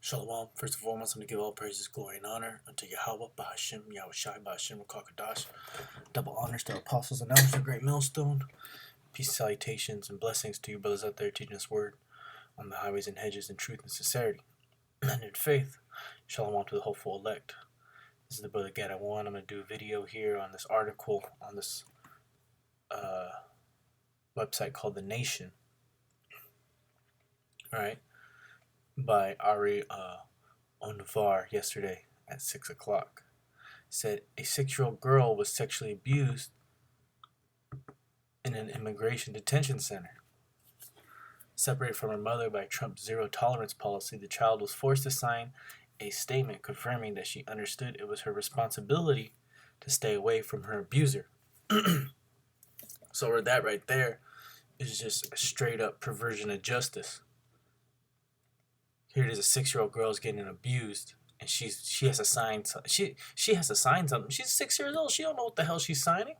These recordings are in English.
Shalom. First and foremost, I'm going to give all praises, glory, and honor unto Yahweh, Bahashim, Yahushai, Bahashim, Rakakadash. Double honors to apostles and elders, a great millstone. Peace, salutations, and blessings to you brothers out there teaching this word on the highways and hedges in truth and sincerity and in faith. Shalom to the hopeful elect. This is the brother Gad One. I'm going to do a video here on this article on this website called The Nation. All right. By Ari Onvar yesterday at 6 o'clock. Said a 6-year-old girl was sexually abused in an immigration detention center. Separated from her mother by Trump's zero tolerance policy, the child was forced to sign a statement confirming that she understood it was her responsibility to stay away from her abuser. So that right there is just a straight up perversion of justice. Here it is, a 6-year-old girl is getting abused, and she has to sign she has to sign something. She's 6 years old. She don't know what the hell she's signing.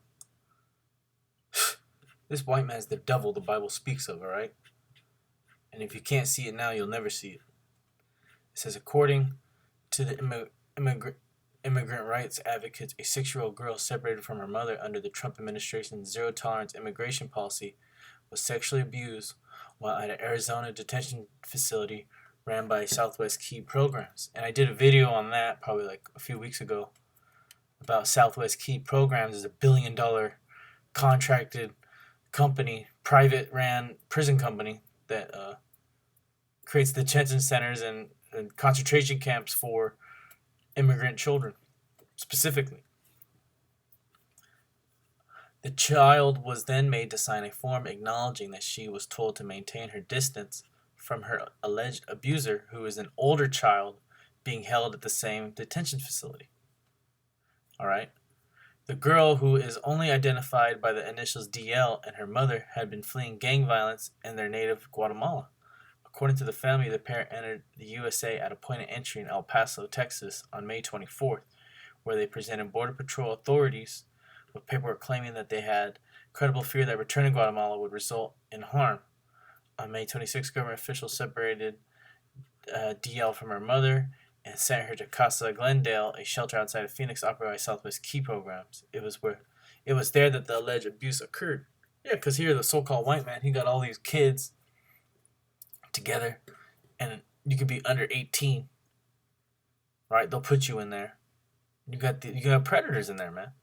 This white man's the devil the Bible speaks of, all right? And if you can't see it now, you'll never see it. It says, according to the immigrant rights advocates, a 6-year-old girl separated from her mother under the Trump administration's zero-tolerance immigration policy was sexually abused while at an Arizona detention facility ran by Southwest Key Programs. And I did a video on that probably like a few weeks ago about Southwest Key Programs is $1 billion contracted company, private ran prison company that creates detention centers and concentration camps for immigrant children specifically. The child was then made to sign a form acknowledging that she was told to maintain her distance from her alleged abuser, who is an older child being held at the same detention facility. All right. The girl, who is only identified by the initials DL, and her mother had been fleeing gang violence in their native Guatemala. According to the family, the parent entered the USA at a point of entry in El Paso, Texas on May 24th, where they presented Border Patrol authorities with paperwork claiming that they had credible fear that returning to Guatemala would result in harm. On May 26th, government officials separated DL from her mother and sent her to Casa Glendale, a shelter outside of Phoenix operated by Southwest Key Programs. It was there that the alleged abuse occurred. Yeah, because here the so-called white man, he got all these kids together, and you could be under 18, right? They'll put you in there. You got predators in there, man.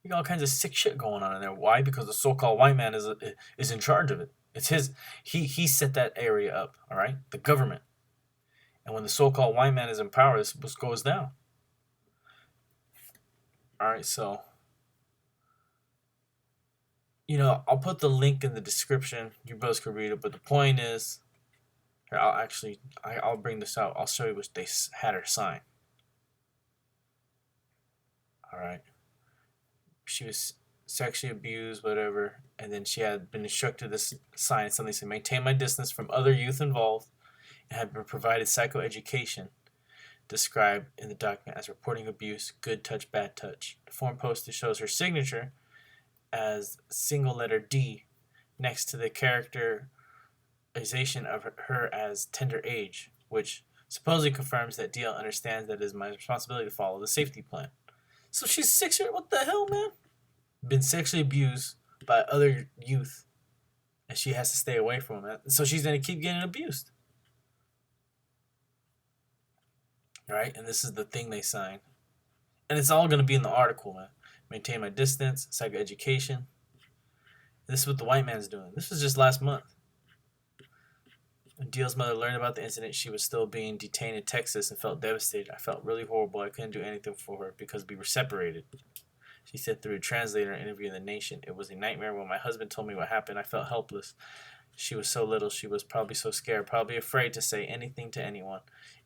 You got all kinds of sick shit going on in there. Why? Because the so-called white man is in charge of it. It's his. He set that area up. All right, the government. And when the so-called white man is in power, this goes down. All right, so I'll put the link in the description. You both can read it. But the point is, here, I'll bring this out. I'll show you what they had her sign. All right. She was sexually abused, whatever, and then she had been instructed to sign something saying, maintain my distance from other youth involved, and had been provided psychoeducation described in the document as reporting abuse, good touch, bad touch. The form posted shows her signature as single letter D next to the characterization of her as tender age, which supposedly confirms that DL understands that it is my responsibility to follow the safety plan. So she's 6 years. What the hell, man? Been sexually abused by other youth, and she has to stay away from it. So she's gonna keep getting abused, right? And this is the thing they signed, and it's all gonna be in the article, man. Maintain my distance, psychoeducation. This is what the white man's doing. This was just last month. When DL's mother learned about the incident, she was still being detained in Texas and felt devastated. I felt really horrible. I couldn't do anything for her because we were separated. She said through a translator in an interview in The Nation, it was a nightmare. When my husband told me what happened, I felt helpless. She was so little. She was probably so scared, probably afraid to say anything to anyone.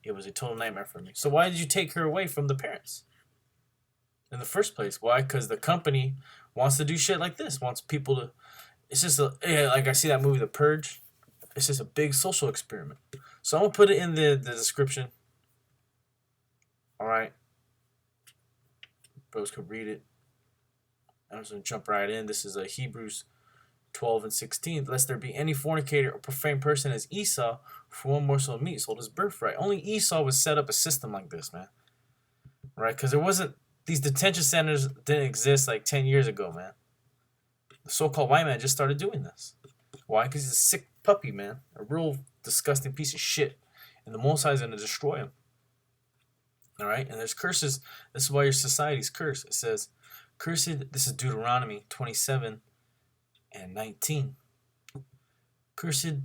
It was a total nightmare for me. So why did you take her away from the parents in the first place? Why? Because the company wants to do shit like this, wants people to... It's just like I see that movie, The Purge. It's just a big social experiment. So I'm going to put it in the description. All right. Bros could read it. I'm just going to jump right in. This is Hebrews 12 and 16. Lest there be any fornicator or profane person as Esau, For one morsel of meat sold his birthright. Only Esau would set up a system like this, man. Right? Because there wasn't, these detention centers didn't exist like 10 years ago, man. The so-called white man just started doing this. Why? Because he's a sick puppy, man. A real disgusting piece of shit. And the Most High is going to destroy him. All right? And there's curses. This is why your society's cursed. It says, cursed, this is Deuteronomy 27 and 19. Cursed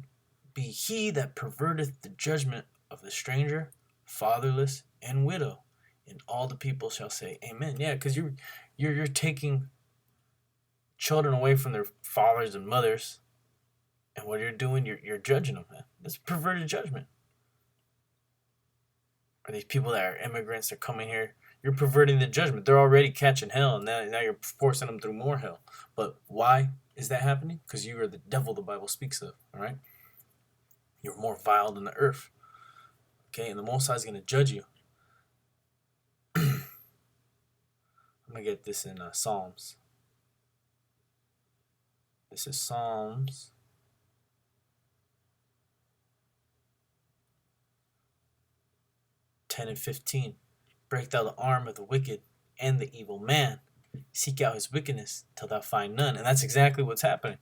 be he that perverteth the judgment of the stranger, fatherless, and widow. And all the people shall say, Amen. Yeah, because you're taking children away from their fathers and mothers. And what you're doing, you're judging them, man. That's perverted judgment. Or these people that are immigrants, they're coming here. You're perverting the judgment. They're already catching hell, and now you're forcing them through more hell. But why is that happening? Because you are the devil the Bible speaks of, all right? You're more vile than the earth. Okay, and the Most High is going to judge you. I'm going to get this in Psalms. This is Psalms 10 and 15. Break thou the arm of the wicked and the evil man. Seek out his wickedness till thou find none. And that's exactly what's happening.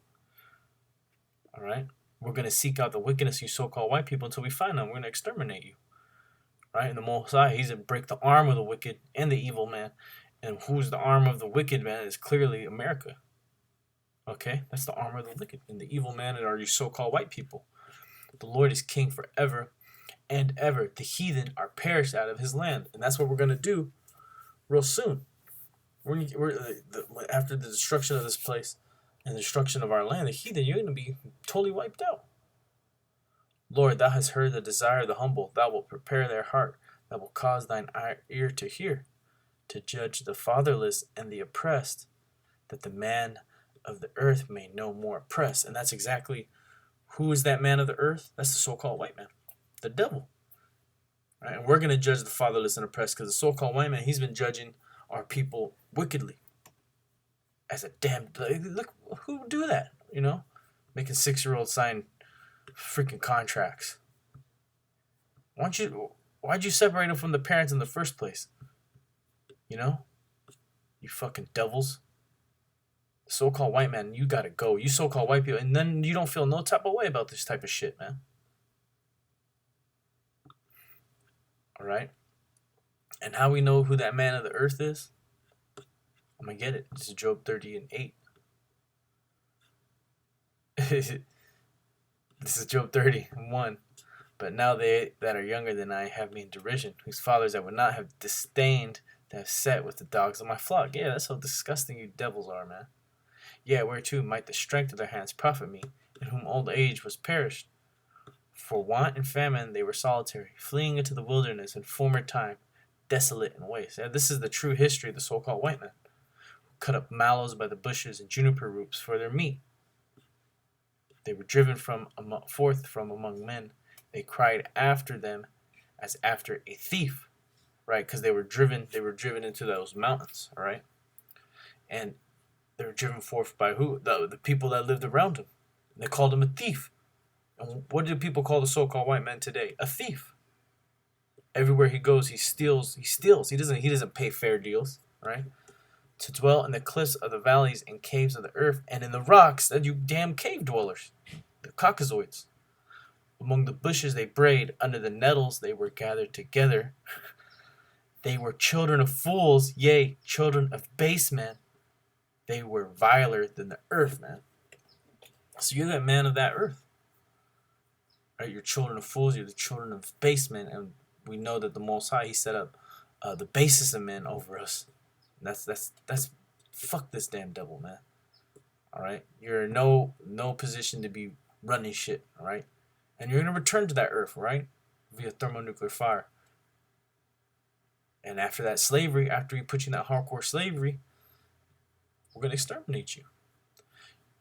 All right? We're going to seek out the wickedness of you so-called white people until we find them. We're going to exterminate you. Right? And the Most High, he's going to break the arm of the wicked and the evil man. And who's the arm of the wicked man? Is clearly America. Okay? That's the arm of the wicked. And the evil man are you so-called white people. The Lord is king forever and ever. The heathen are perished out of his land. And that's what we're going to do real soon. After the destruction of this place and the destruction of our land, the heathen, you're going to be totally wiped out. Lord, thou hast heard the desire of the humble. Thou wilt prepare their heart. Thou wilt cause thine ear to hear, to judge the fatherless and the oppressed, that the man of the earth may no more oppress. And that's exactly, who is that man of the earth? That's the so-called white man, the devil. Right? And we're going to judge the fatherless and oppressed because the so-called white man, he's been judging our people wickedly. As a damn, look, who would do that? You know, making 6-year-olds sign freaking contracts. Why'd you separate them from the parents in the first place? You know, you fucking devils. So-called white man, you gotta go. You so-called white people, and then you don't feel no type of way about this type of shit, man. All right. And how we know who that man of the earth is? I'm going to get it. This is Job 30 and 8. This is Job 30 and 1. But now they that are younger than I have me in derision, whose fathers I would not have disdained to have set with the dogs of my flock. Yeah, that's how disgusting you devils are, man. Yeah, whereto might the strength of their hands profit me, in whom old age was perished. For want and famine they were solitary, fleeing into the wilderness in former time, desolate and waste. Yeah, this is the true history of the so-called white man, who cut up mallows by the bushes and juniper roots for their meat. They were driven forth from among men. They cried after them as after a thief, right? Because they were driven into those mountains, all right? And they were driven forth by who? The people that lived around him. They called him a thief. And what do people call the so-called white man today? A thief. Everywhere he goes, he steals. He doesn't pay fair deals, right? To dwell in the cliffs of the valleys and caves of the earth, and in the rocks, that you damn cave dwellers, the Caucasoids. Among the bushes they brayed, under the nettles they were gathered together. They were children of fools, yea, children of base men. They were viler than the earth, man. So you're that man of that earth. Right? You're children of fools, you're the children of base men, and we know that the Most High, he set up the basis of men over us. And that's fuck this damn devil, man. All right, you're in no position to be running shit. All right, and you're gonna return to that earth, right, via thermonuclear fire. And after that slavery, after we put you in that hardcore slavery, we're gonna exterminate you.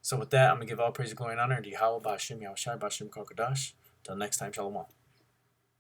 So with that, I'm gonna give all praise, glory, and honor to Yahweh, Bashim, Yahushai, Bashim, Kokadash. Till next time, Shalom.